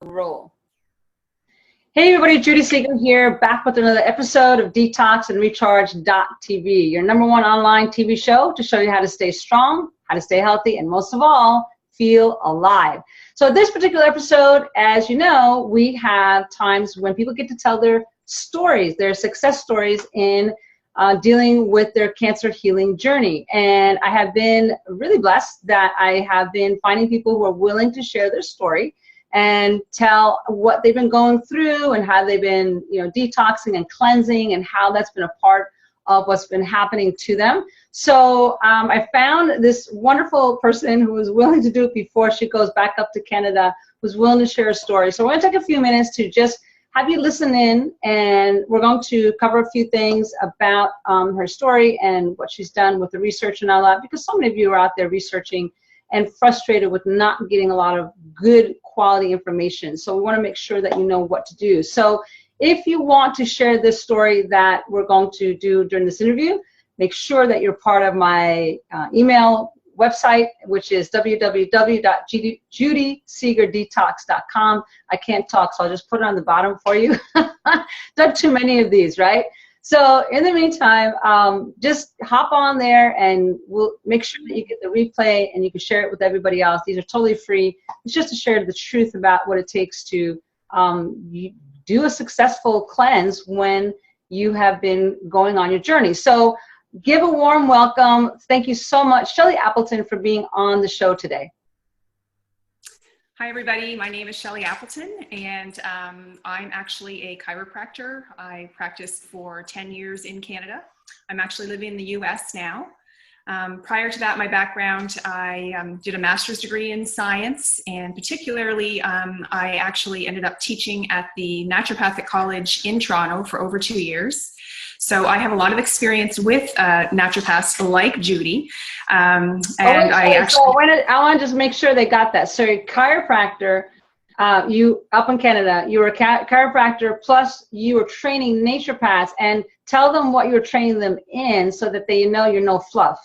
roll. Hey everybody, Judy Seeger here, back with another episode of Detox and Recharge.tv, your #1 online TV show to show you how to stay strong, how to stay healthy, and most of all, feel alive. So this particular episode, as you know, we have times when people get to tell their stories, their success stories in dealing with their cancer healing journey. And I have been really blessed that I have been finding people who are willing to share their story and tell what they've been going through and how they've been, detoxing and cleansing and how that's been a part of what's been happening to them. So I found this wonderful person who was willing to do it before she goes back up to Canada, who's willing to share a story. So we're going to take a few minutes to just have you listen in, and we're going to cover a few things about her story and what she's done with the research and all that, because so many of you are out there researching and frustrated with not getting a lot of good quality information. So we want to make sure that you know what to do. So if you want to share this story that we're going to do during this interview, make sure that you're part of my email website, which is www.judyseegerdetox.com. I can't talk, so I'll just put it on the bottom for you. Done too many of these, right? So in the meantime, just hop on there and we'll make sure that you get the replay and you can share it with everybody else. These are totally free. It's just to share the truth about what it takes to do a successful cleanse when you have been going on your journey. So give a warm welcome. Thank you so much, Shelley Appleton, for being on the show today. Hi, everybody. My name is Shelley Appleton, and I'm actually a chiropractor. I practiced for 10 years in Canada. I'm actually living in the US now. Prior to that, my background, I did a master's degree in science, and particularly I actually ended up teaching at the Naturopathic College in Toronto for over 2 years. So I have a lot of experience with naturopaths like Judy. I want to just make sure they got that. So you're a chiropractor, you up in Canada, you were a chiropractor, plus you were training naturopaths, and tell them what you're training them in so that they know you're no fluff.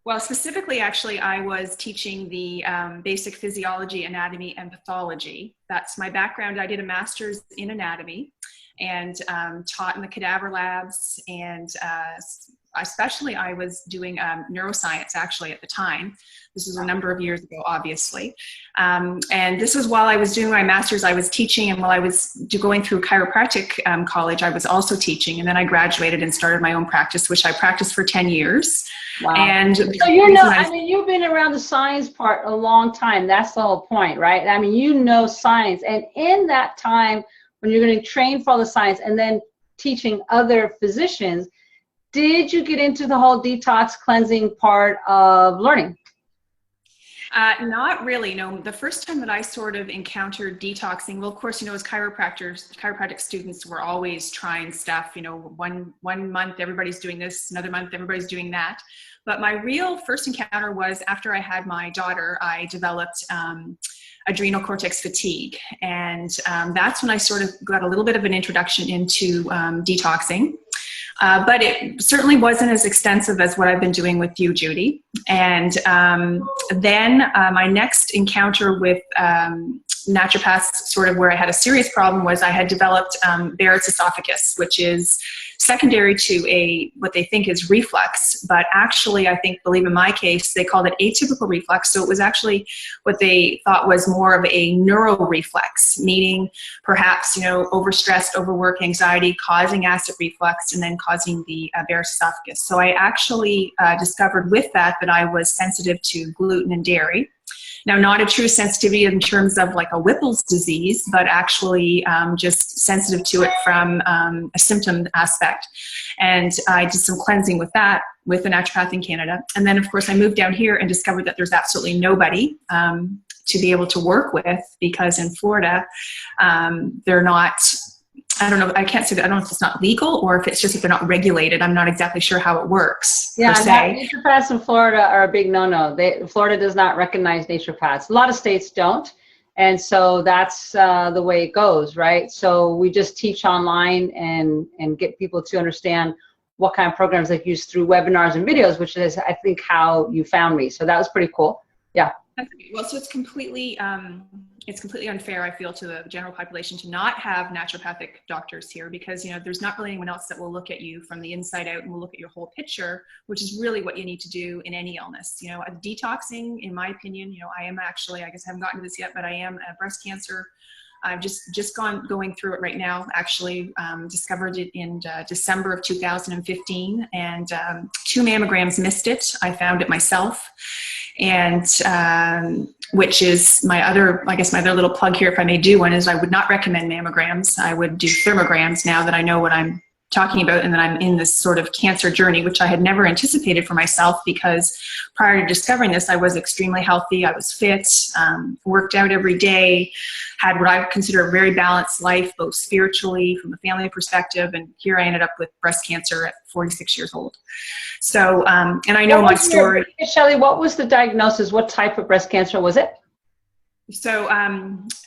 Well, specifically, actually, I was teaching the basic physiology, anatomy, and pathology. That's my background. I did a master's in anatomy and taught in the cadaver labs, and especially I was doing neuroscience actually at the time. This was a number of years ago, obviously. And this was while I was doing my master's, I was teaching, and while I was going through chiropractic college, I was also teaching, and then I graduated and started my own practice, which I practiced for 10 years. Wow. And so you've been around the science part a long time. That's the whole point, right? I mean, you know science, and in that time when you're going to train for all the science and then teaching other physicians, did you get into the whole detox cleansing part of learning? Not really, no. The first time that I sort of encountered detoxing, well, of course, as chiropractic students, we're always trying stuff, one month everybody's doing this, another month everybody's doing that. But my real first encounter was after I had my daughter. I developed adrenal cortex fatigue, and that's when I sort of got a little bit of an introduction into detoxing. But it certainly wasn't as extensive as what I've been doing with you, Judy. And then my next encounter with naturopaths, sort of where I had a serious problem, was I had developed Barrett's esophagus, which is secondary to what they think is reflux, but actually I believe in my case, they called it atypical reflux. So it was actually what they thought was more of a neural reflux, meaning perhaps, overstressed, overwork, anxiety, causing acid reflux, and then causing the Barrett's esophagus. So I actually discovered with that I was sensitive to gluten and dairy. Now, not a true sensitivity in terms of like a Whipple's disease, but actually just sensitive to it from a symptom aspect. And I did some cleansing with that with the naturopath in Canada. And then, of course, I moved down here and discovered that there's absolutely nobody to be able to work with, because in Florida, they're not, I don't know, I can't say that, I don't know if it's not legal or if it's just that they're not regulated. I'm not exactly sure how it works. Yeah, naturopaths in Florida are a big no-no. Florida does not recognize naturopaths. A lot of states don't. And so that's the way it goes, right? So we just teach online and get people to understand what kind of programs they use through webinars and videos, which is, I think, how you found me. So that was pretty cool. Yeah. Well, so it's completely it's completely unfair, I feel, to the general population to not have naturopathic doctors here, because, you know, there's not really anyone else that will look at you from the inside out and will look at your whole picture, which is really what you need to do in any illness. You know, detoxing, in my opinion, you know, I am actually, I guess I haven't gotten to this yet, but I am a breast cancer. I've just going through it right now. Actually, discovered it in December of 2015, and 2 mammograms missed it. I found it myself, and which is my other, I guess my other little plug here, if I may do one, is I would not recommend mammograms. I would do thermograms now that I know what I'm talking about, and that I'm in this sort of cancer journey, which I had never anticipated for myself, because prior to discovering this, I was extremely healthy. I was fit, worked out every day, had what I consider a very balanced life, both spiritually, from a family perspective, and here I ended up with breast cancer at 46 years old. So, and I know my story. Shelley, what was the diagnosis? What type of breast cancer was it? So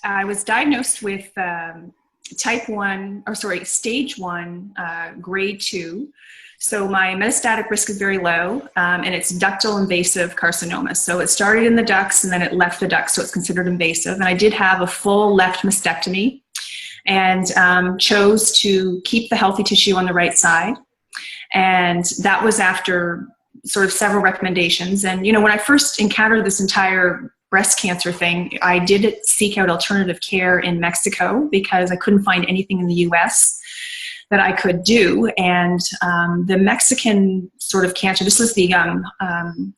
I was diagnosed with stage 1, grade 2. So my metastatic risk is very low, and it's ductal invasive carcinoma. So it started in the ducts and then it left the ducts, so it's considered invasive. And I did have a full left mastectomy, and chose to keep the healthy tissue on the right side. And that was after sort of several recommendations. And, you know, when I first encountered this entire breast cancer thing, I did seek out alternative care in Mexico, because I couldn't find anything in the US that I could do. And the Mexican sort of cancer, this was the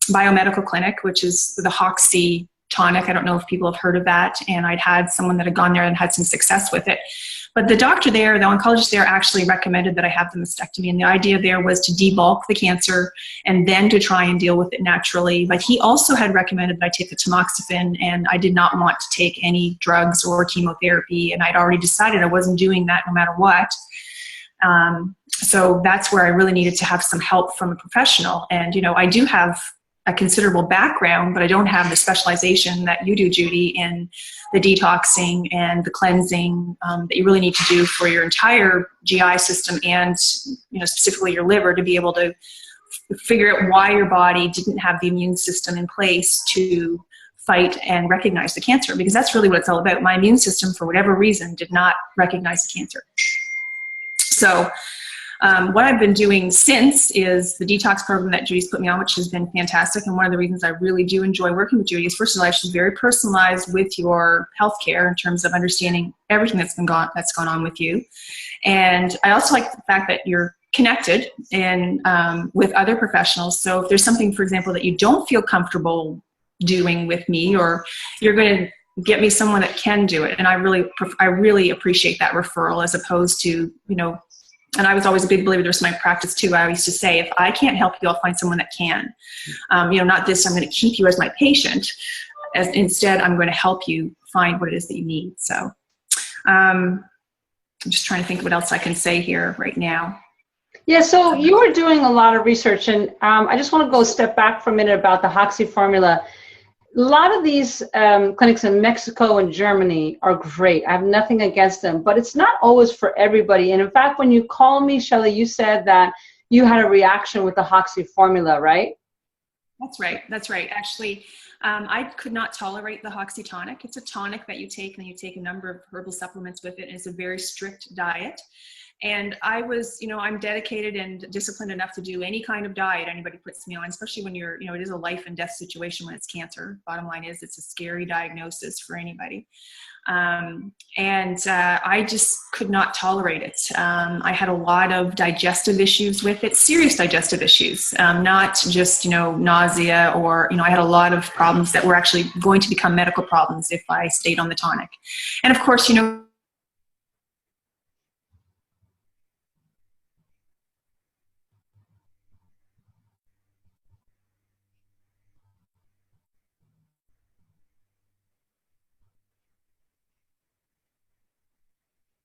biomedical clinic, which is the Hoxsey tonic. I don't know if people have heard of that. And I'd had someone that had gone there and had some success with it. But the doctor there, the oncologist there, actually recommended that I have the mastectomy. And the idea there was to debulk the cancer and then to try and deal with it naturally. But he also had recommended that I take the tamoxifen, and I did not want to take any drugs or chemotherapy. And I'd already decided I wasn't doing that no matter what. So that's where I really needed to have some help from a professional. And, you know, I do have a considerable background, but I don't have the specialization that you do, Judy, in the detoxing and the cleansing that you really need to do for your entire GI system, and, you know, specifically your liver, to be able to figure out why your body didn't have the immune system in place to fight and recognize the cancer, because that's really what it's all about. My immune system, for whatever reason, did not recognize the cancer. So what I've been doing since is the detox program that Judy's put me on, which has been fantastic. And one of the reasons I really do enjoy working with Judy is, first of all, she's very personalized with your healthcare in terms of understanding everything that's gone on with you. And I also like the fact that you're connected and with other professionals. So if there's something, for example, that you don't feel comfortable doing with me, or you're going to get me someone that can do it. And I really appreciate that referral, as opposed to, you know, and I was always a big believer, there's my practice too. I used to say, if I can't help you, I'll find someone that can. You know, not this, I'm going to keep you as my patient. Instead, I'm going to help you find what it is that you need. So I'm just trying to think what else I can say here right now. Yeah, so you were doing a lot of research, and I just want to go a step back for a minute about the Hoxsey formula. A lot of these clinics in Mexico and Germany are great. I have nothing against them, but it's not always for everybody. And in fact, when you called me, Shelley, you said that you had a reaction with the Hoxsey formula, right? That's right. That's right. Actually, I could not tolerate the Hoxsey tonic. It's a tonic that you take, and you take a number of herbal supplements with it. And it's a very strict diet. And I was, you know, I'm dedicated and disciplined enough to do any kind of diet anybody puts me on, especially when you're, you know, it is a life and death situation when it's cancer. Bottom line is, it's a scary diagnosis for anybody. I just could not tolerate it. I had a lot of digestive issues with it, serious digestive issues, not just, you know, nausea, or, you know, I had a lot of problems that were actually going to become medical problems if I stayed on the tonic. And of course, you know,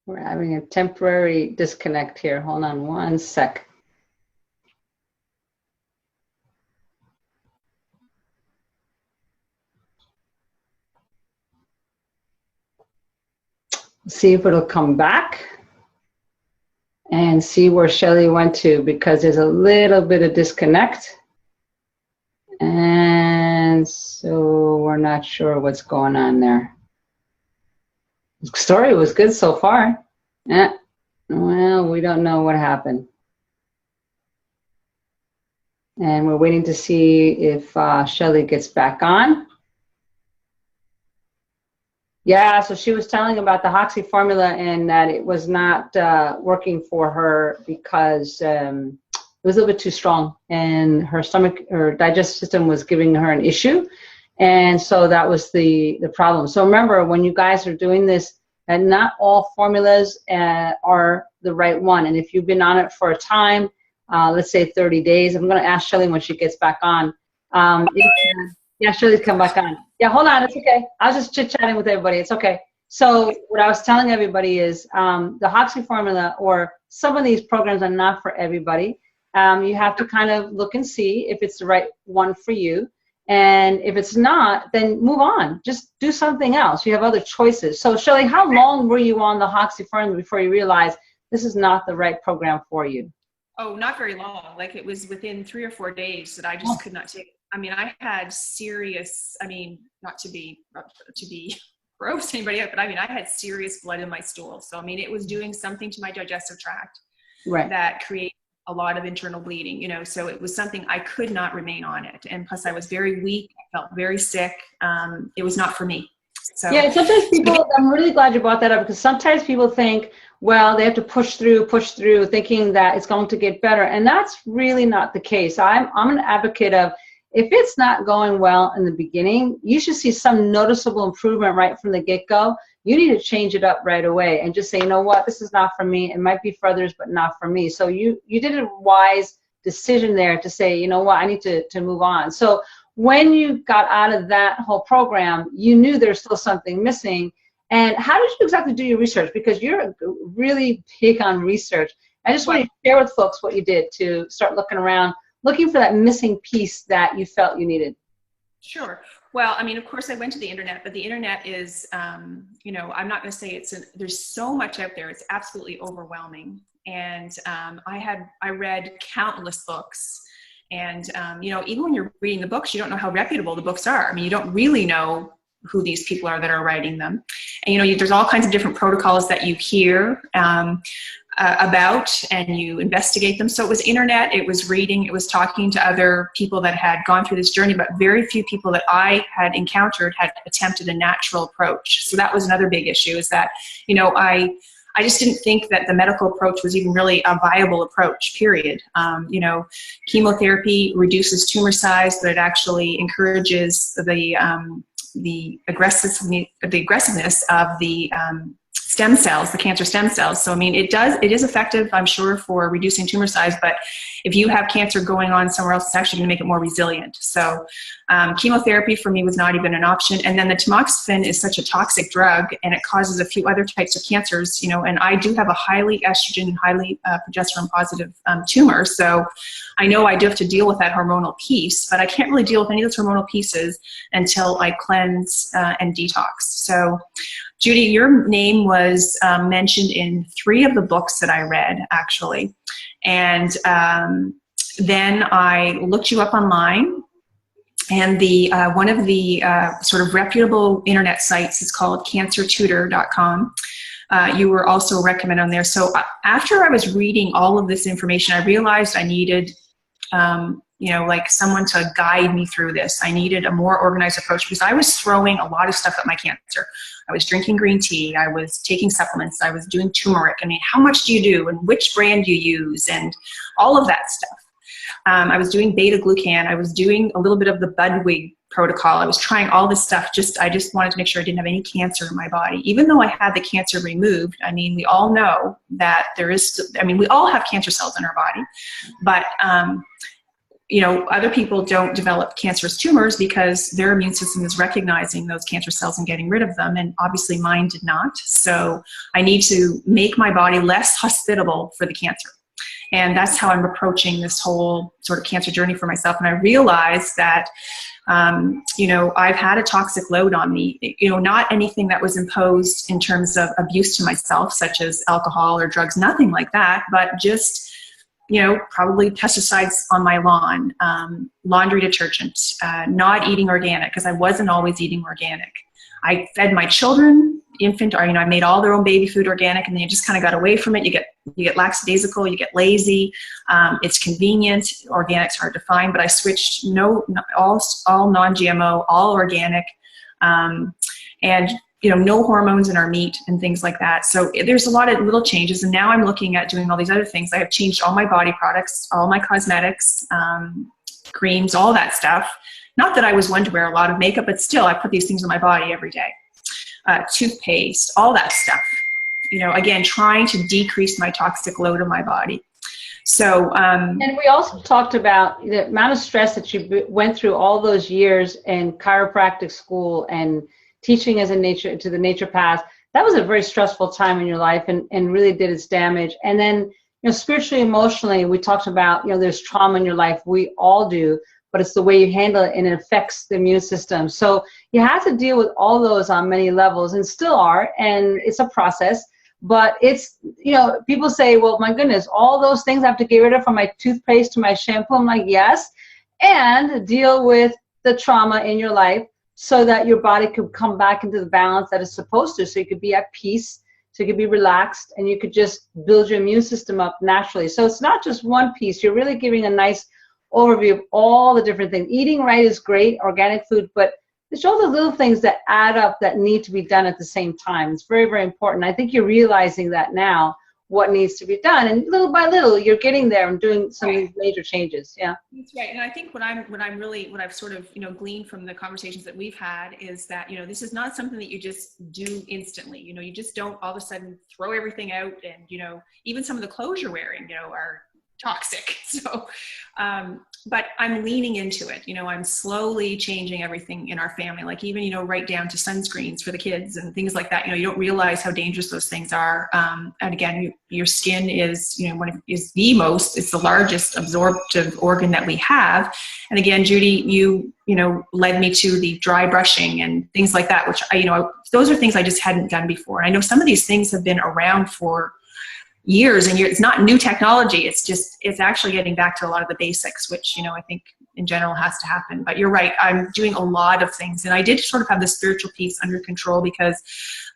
We're having a temporary disconnect here. Hold on one sec. See if it'll come back and see where Shelley went to, because there's a little bit of disconnect. And so we're not sure what's going on there. Story was good so far. Yeah. Well, we don't know what happened. And we're waiting to see if Shelley gets back on. Yeah, so she was telling about the Hoxie formula and that it was not working for her because it was a little bit too strong, and her stomach, her digestive system was giving her an issue. And so that was the problem. So remember, when you guys are doing this, and not all formulas are the right one. And if you've been on it for a time, let's say 30 days, I'm going to ask Shelley when she gets back on. Yeah, Shelley's come back on. Yeah, hold on, it's okay. I was just chit-chatting with everybody. It's okay. So what I was telling everybody is the Hoxie formula or some of these programs are not for everybody. You have to kind of look and see if it's the right one for you. And if it's not, then move on. Just do something else. You have other choices. So Shelley, how long were you on the Hoxie formula before you realized this is not the right program for you? Oh, not very long. Like it was within 3 or 4 days that I just could not take. I mean, I had serious, I mean, not to be gross anybody out, but I mean, I had serious blood in my stool. So, I mean, it was doing something to my digestive tract that created a lot of internal bleeding, you know, so it was something I could not remain on it. And plus I was very weak. I felt very sick. It was not for me. So yeah, sometimes people, I'm really glad you brought that up, because sometimes people think, well, they have to push through, thinking that it's going to get better. And that's really not the case. I'm an advocate of, if it's not going well in the beginning, you should see some noticeable improvement right from the get-go. You need to change it up right away and just say, you know what, this is not for me. It might be for others, but not for me. So you did a wise decision there to say, you know what, I need to move on. So when you got out of that whole program, you knew there's still something missing. And how did you exactly do your research? Because you're really big on research. I just want you to share with folks what you did to start looking around, looking for that missing piece that you felt you needed. Sure. Well, I mean, of course I went to the internet, but the internet is, you know, I'm not going to say there's so much out there. It's absolutely overwhelming. And I read countless books. And, you know, even when you're reading the books, you don't know how reputable the books are. I mean, you don't really know who these people are that are writing them. And, you know, there's all kinds of different protocols that you hear about, and you investigate them. So it was internet, it was reading, it was talking to other people that had gone through this journey, but very few people that I had encountered had attempted a natural approach. So that was another big issue, is that, you know, I just didn't think that the medical approach was even really a viable approach, period. You know, chemotherapy reduces tumor size, but it actually encourages the aggressiveness of the stem cells, the cancer stem cells. So, I mean, it is effective, I'm sure, for reducing tumor size, but if you have cancer going on somewhere else, it's actually going to make it more resilient. So chemotherapy for me was not even an option. And then the tamoxifen is such a toxic drug, and it causes a few other types of cancers, you know, and I do have a highly estrogen, highly progesterone positive tumor. So I know I do have to deal with that hormonal piece, but I can't really deal with any of those hormonal pieces until I cleanse and detox. So Judy, your name was mentioned in 3 of the books that I read, actually. And then I looked you up online, and one of the sort of reputable internet sites is called cancertutor.com. You were also recommended on there. So after I was reading all of this information, I realized I needed you know, like someone to guide me through this. I needed a more organized approach, because I was throwing a lot of stuff at my cancer. I was drinking green tea, I was taking supplements, I was doing turmeric. I mean, how much do you do and which brand do you use and all of that stuff. I was doing beta-glucan, I was doing a little bit of the Budwig protocol. I was trying all this stuff. I just wanted to make sure I didn't have any cancer in my body. Even though I had the cancer removed, I mean, we all know that we all have cancer cells in our body, but you know, other people don't develop cancerous tumors because their immune system is recognizing those cancer cells and getting rid of them, and obviously mine did not. So I need to make my body less hospitable for the cancer. And that's how I'm approaching this whole sort of cancer journey for myself. And I realized that, you know, I've had a toxic load on me, you know, not anything that was imposed in terms of abuse to myself, such as alcohol or drugs, nothing like that, but just, you know, probably pesticides on my lawn, laundry detergent, not eating organic, because I wasn't always eating organic. I fed my children infant, or I made all their own baby food organic, and then you just kind of got away from it. You get lackadaisical, you get lazy. It's convenient. Organic's hard to find, but I switched all non-GMO, all organic, and no hormones in our meat and things like that. So there's a lot of little changes, and now I'm looking at doing all these other things. I have changed all my body products, all my cosmetics, creams, all that stuff. Not that I was one to wear a lot of makeup, but still, I put these things on my body every day. Toothpaste, all that stuff. Again, trying to decrease my toxic load on my body. So, and we also talked about the amount of stress that you went through all those years in chiropractic school and teaching as a naturopath. That was a very stressful time in your life, and really did its damage. And then, spiritually, emotionally, we talked about, there's trauma in your life. We all do, but it's the way you handle it, and it affects the immune system. So you have to deal with all those on many levels, and still are, and it's a process. But it's, people say, well, my goodness, all those things I have to get rid of, from my toothpaste to my shampoo. I'm like, yes, and deal with the trauma in your life so that your body could come back into the balance that it's supposed to, so you could be at peace, so you could be relaxed, and you could just build your immune system up naturally. So it's not just one piece. You're really giving a nice overview of all the different things. Eating right is great, organic food, but there's all the little things that add up that need to be done at the same time. It's very, very important. I think you're realizing that now, what needs to be done, and little by little, you're getting there and doing some of these major changes. Yeah, that's right. And I think what I've sort of gleaned from the conversations that we've had is that this is not something that you just do instantly. You just don't all of a sudden throw everything out, and even some of the clothes you're wearing are toxic. So but I'm leaning into it. I'm slowly changing everything in our family, like even right down to sunscreens for the kids and things like that. You don't realize how dangerous those things are. And again, your skin is it's the largest absorptive organ that we have. And again, Judy, you led me to the dry brushing and things like that, which those are things I just hadn't done before. And I know some of these things have been around for years and years. It's not new technology. It's actually getting back to a lot of the basics, which, I think in general has to happen. But you're right. I'm doing a lot of things, and I did sort of have the spiritual piece under control because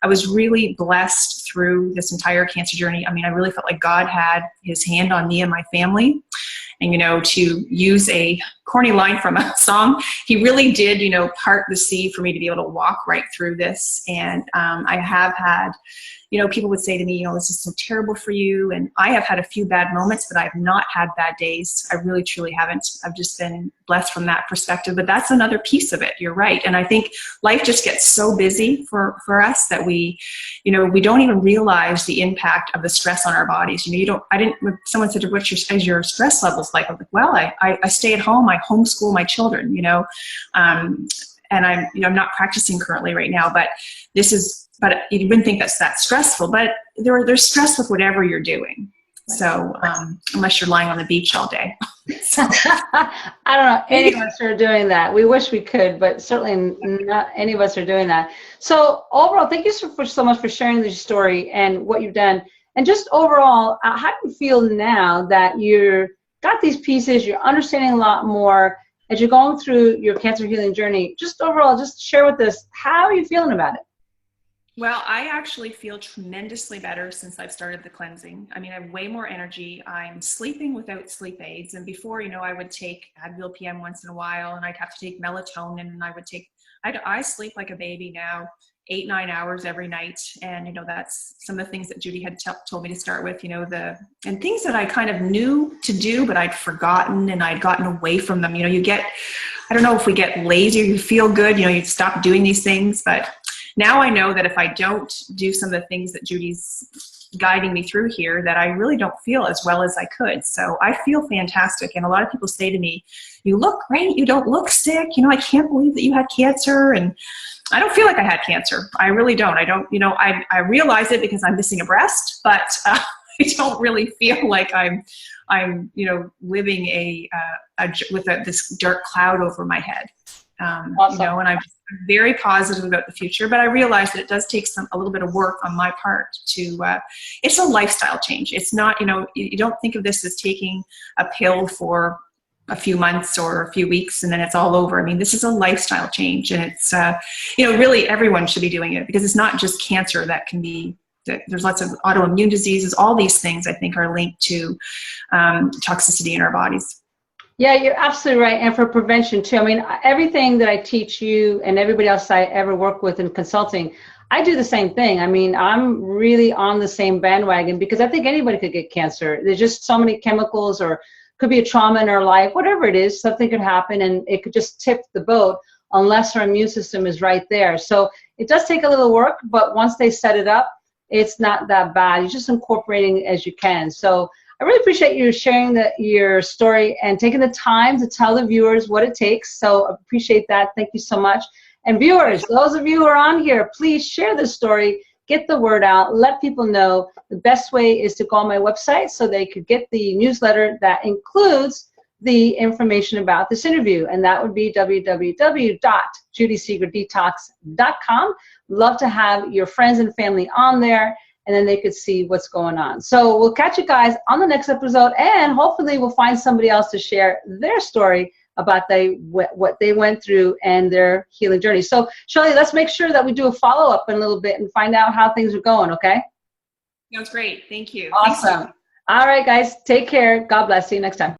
I was really blessed through this entire cancer journey. I really felt like God had his hand on me and my family. And, to use a corny line from a song, he really did, part the sea for me to be able to walk right through this. And I have had, people would say to me, this is so terrible for you. And I have had a few bad moments, but I've not had bad days. I really, truly haven't. I've just been blessed from that perspective. But that's another piece of it. You're right. And I think life just gets so busy for us that we don't even realize the impact of the stress on our bodies. When someone said, what's your stress levels like? I'm like, well, I stay at home. I homeschool my children, and I'm not practicing currently right now, but you wouldn't think that's that stressful, but there's stress with whatever you're doing. So unless you're lying on the beach all day. I don't know any of us are doing that. We wish we could, but certainly not any of us are doing that. So overall, thank you so much for sharing this story and what you've done. And just overall, how do you feel now that you're got these pieces, you're understanding a lot more as you're going through your cancer healing journey? Just overall, just share with us, how are you feeling about it? Well, I actually feel tremendously better since I've started the cleansing. I have way more energy. I'm sleeping without sleep aids. And before, I would take Advil PM once in a while, and I'd have to take melatonin, and I sleep like a baby now, 8-9 hours every night. And, that's some of the things that Judy had told me to start with, and things that I kind of knew to do, but I'd forgotten and I'd gotten away from them. I don't know if we get lazy or you feel good, you stop doing these things, but now I know that if I don't do some of the things that Judy's guiding me through here, that I really don't feel as well as I could. So I feel fantastic. And a lot of people say to me, you look great. You don't look sick. I can't believe that you had cancer. And I don't feel like I had cancer. I really don't. I don't, I realize it because I'm missing a breast, but I don't really feel like I'm living with this dark cloud over my head. Awesome. And I'm very positive about the future, but I realize that it does take a little bit of work on my part it's a lifestyle change. It's not, you don't think of this as taking a pill for a few months or a few weeks and then it's all over. I mean, this is a lifestyle change, and it's, really everyone should be doing it, because it's not just cancer that can be, there's lots of autoimmune diseases. All these things I think are linked to toxicity in our bodies. Yeah, you're absolutely right. And for prevention too. I mean, everything that I teach you and everybody else I ever work with in consulting, I do the same thing. I mean, I'm really on the same bandwagon, because I think anybody could get cancer. There's just so many chemicals, or could be a trauma in our life, whatever it is, something could happen and it could just tip the boat unless our immune system is right there. So it does take a little work, but once they set it up, it's not that bad. You're just incorporating as you can. So I really appreciate you sharing your story and taking the time to tell the viewers what it takes. So I appreciate that. Thank you so much. And viewers, those of you who are on here, please share this story, get the word out, let people know. The best way is to go on my website so they could get the newsletter that includes the information about this interview, and that would be www.judysegardetox.com. Love to have your friends and family on there, and then they could see what's going on. So we'll catch you guys on the next episode, and hopefully we'll find somebody else to share their story about what they went through and their healing journey. So Shelley, let's make sure that we do a follow-up in a little bit and find out how things are going, okay? Sounds great. Thank you. Awesome. All right, guys, take care. God bless. See you next time.